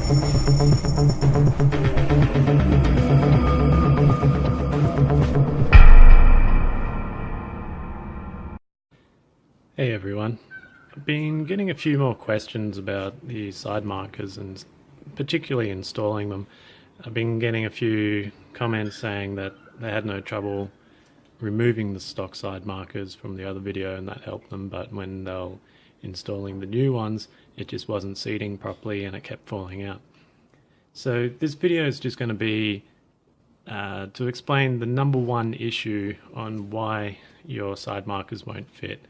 Hey everyone, I've been getting a few more questions about the side markers and particularly installing them. I've been getting a few comments saying that they had no trouble removing the stock side markers from the other video and that helped them, but when they were installing the new ones it just wasn't seating properly and it kept falling out. So this video is just going to be to explain the number one issue on why your side markers won't fit.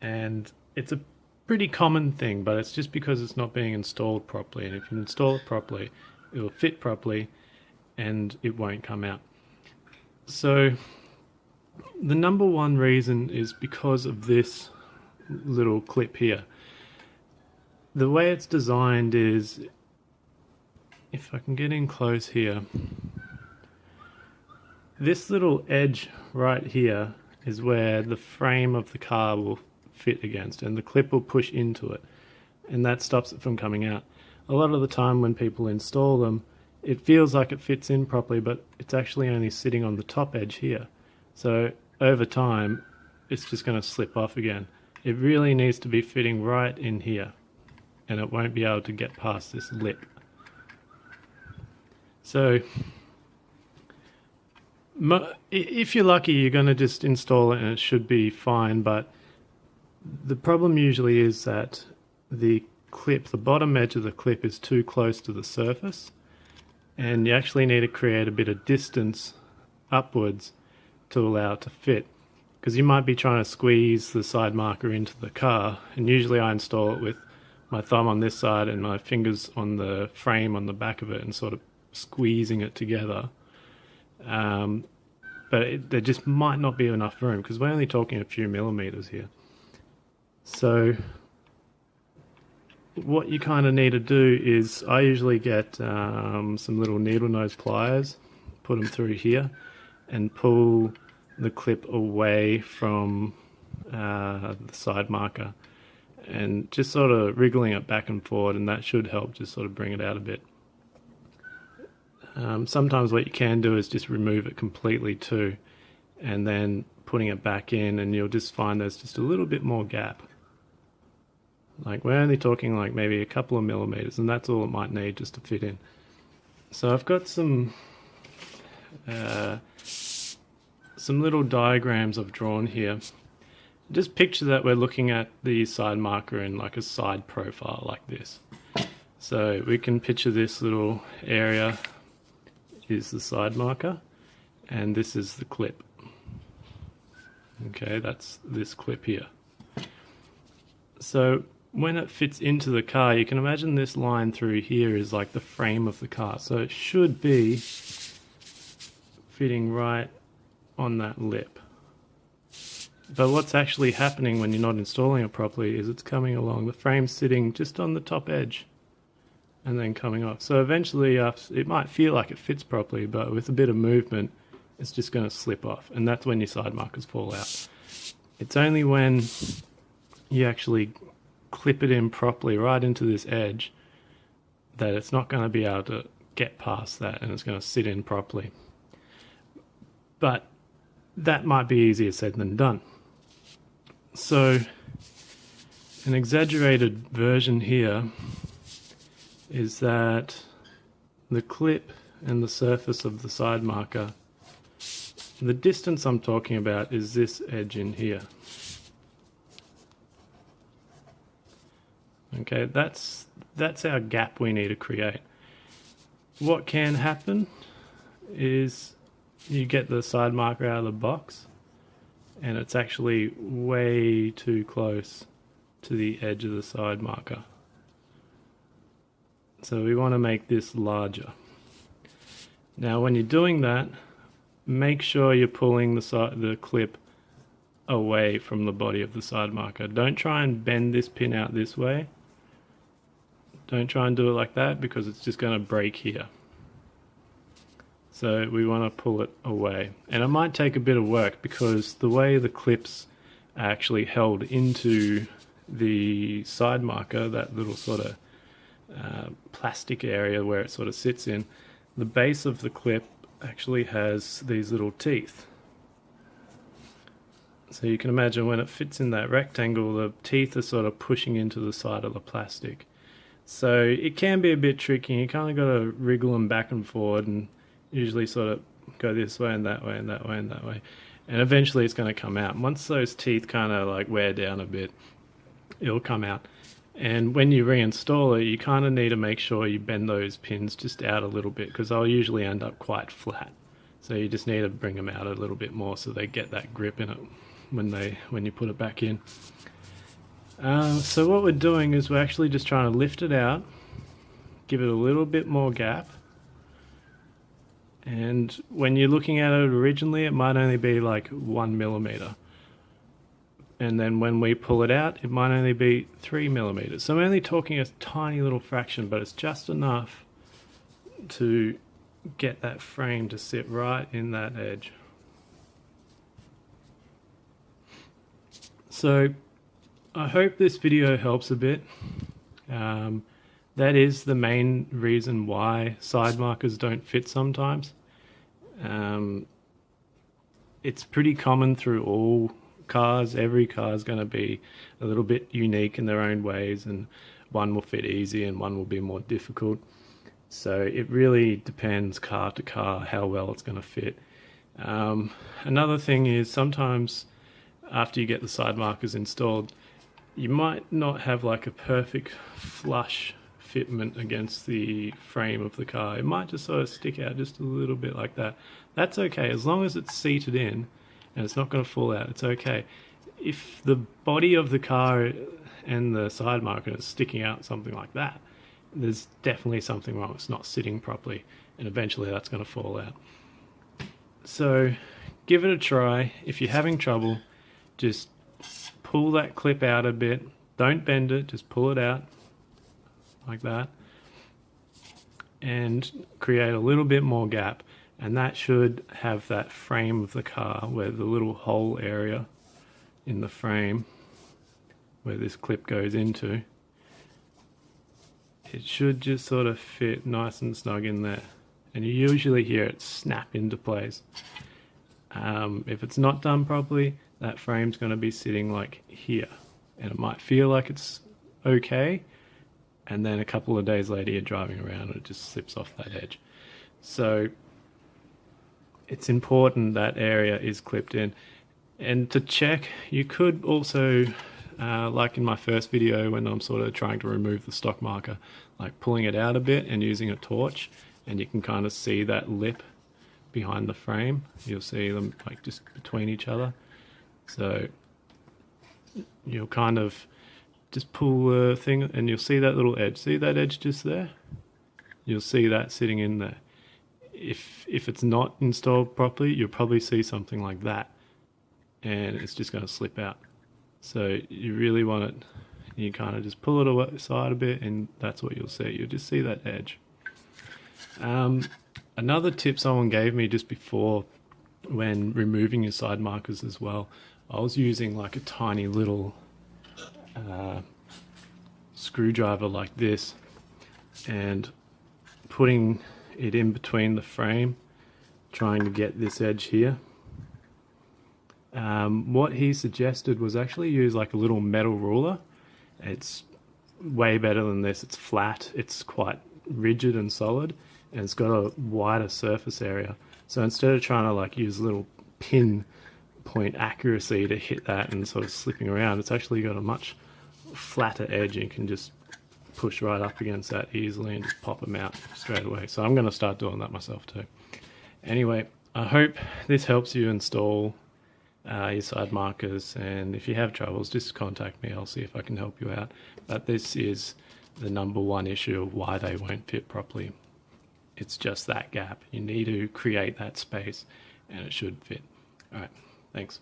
And it's a pretty common thing, but it's just because it's not being installed properly. And if you install it properly, it will fit properly and it won't come out. So the number one reason is because of this little clip here. The way it's designed is, if I can get in close here, this little edge right here is where the frame of the car will fit against, and the clip will push into it, and that stops it from coming out. A lot of the time when people install them, it feels like it fits in properly, but it's actually only sitting on the top edge here. So over time, it's just going to slip off again. It really needs to be fitting right in here, and it won't be able to get past this lip. So if you're lucky, you're going to just install it and it should be fine, but the problem usually is that the clip, the bottom edge of the clip is too close to the surface, and you actually need to create a bit of distance upwards to allow it to fit, because you might be trying to squeeze the side marker into the car, and usually I install it with my thumb on this side and my fingers on the frame on the back of it and sort of squeezing it together. But there just might not be enough room because we're only talking a few millimeters here. So what you kind of need to do is, I usually get some little needle nose pliers, put them through here and pull the clip away from the side marker and just sort of wriggling it back and forward, and that should help just sort of bring it out a bit. Sometimes what you can do is just remove it completely too, and then putting it back in, and you'll just find there's just a little bit more gap. Like, we're only talking like maybe a couple of millimeters, and that's all it might need just to fit in. So I've got some little diagrams I've drawn here. Just picture that we're looking at the side marker in like a side profile like this. So we can picture this little area is the side marker, and this is the clip. Okay, that's this clip here. So when it fits into the car, you can imagine this line through here is like the frame of the car. So it should be fitting right on that lip. But what's actually happening when you're not installing it properly is it's coming along, the frame's sitting just on the top edge and then coming off. So eventually it might feel like it fits properly, but with a bit of movement it's just going to slip off, and that's when your side markers fall out. It's only when you actually clip it in properly right into this edge that it's not going to be able to get past that, and it's going to sit in properly. But that might be easier said than done. So an exaggerated version here is that the clip and the surface of the side marker, the distance I'm talking about is this edge in here. Okay, that's our gap we need to create. What can happen is you get the side marker out of the box and it's actually way too close to the edge of the side marker. So we want to make this larger. Now when you're doing that, make sure you're pulling the clip away from the body of the side marker. Don't try and bend this pin out this way. Don't try and do it like that, because it's just going to break here. So we want to pull it away. And it might take a bit of work because the way the clips are actually held into the side marker, that little sort of plastic area where it sort of sits in, the base of the clip actually has these little teeth. So you can imagine when it fits in that rectangle, the teeth are sort of pushing into the side of the plastic. So it can be a bit tricky. You kind of got to wriggle them back and forward and usually sort of go this way and that way and that way and that way. And eventually it's going to come out. Once those teeth kind of like wear down a bit, it'll come out. And when you reinstall it, you kind of need to make sure you bend those pins just out a little bit, because they'll usually end up quite flat. So you just need to bring them out a little bit more so they get that grip in it when you put it back in. So what we're doing is we're actually just trying to lift it out, give it a little bit more gap. And when you're looking at it originally, it might only be like 1 millimeter. And then when we pull it out, it might only be 3 millimeters. So I'm only talking a tiny little fraction, but it's just enough to get that frame to sit right in that edge. So I hope this video helps a bit. That is the main reason why side markers don't fit sometimes. It's pretty common through all cars. Every car is going to be a little bit unique in their own ways, and one will fit easy and one will be more difficult. So it really depends car to car how well it's going to fit. Another thing is sometimes after you get the side markers installed, you might not have like a perfect flush fitment against the frame of the car. It might just sort of stick out just a little bit like that. That's okay, as long as it's seated in and it's not going to fall out, it's okay. If the body of the car and the side marker is sticking out something like that, there's definitely something wrong. It's not sitting properly, and eventually that's going to fall out. So give it a try. If you're having trouble, just pull that clip out a bit. Don't bend it, just pull it out like that and create a little bit more gap, and that should have that frame of the car where the little hole area in the frame where this clip goes into, it should just sort of fit nice and snug in there, and you usually hear it snap into place. If it's not done properly, that frame's going to be sitting like here, and it might feel like it's okay, and then a couple of days later you're driving around and it just slips off that edge. So it's important that area is clipped in. And to check, you could also, like in my first video when I'm sort of trying to remove the stock marker, like pulling it out a bit and using a torch, and you can kind of see that lip behind the frame. You'll see them like just between each other. So you'll kind of just pull the thing and you'll see that little edge. See that edge just there? You'll see that sitting in there. If it's not installed properly, you'll probably see something like that, and it's just going to slip out. So you really want it, you kind of just pull it aside a bit, and that's what you'll see. You'll just see that edge. Another tip someone gave me just before when removing your side markers as well, I was using like a tiny little screwdriver like this and putting it in between the frame, trying to get this edge here. What he suggested was actually use like a little metal ruler. It's way better than this. It's flat, it's quite rigid and solid, and it's got a wider surface area. So instead of trying to like use a little pin point accuracy to hit that and sort of slipping around, it's actually got a much flatter edge. You can just push right up against that easily and just pop them out straight away. So I'm going to start doing that myself too. Anyway, I hope this helps you install your side markers, and if you have troubles, just contact me. I'll see if I can help you out. But this is the number one issue of why they won't fit properly. It's just that gap. You need to create that space and it should fit. All right, thanks.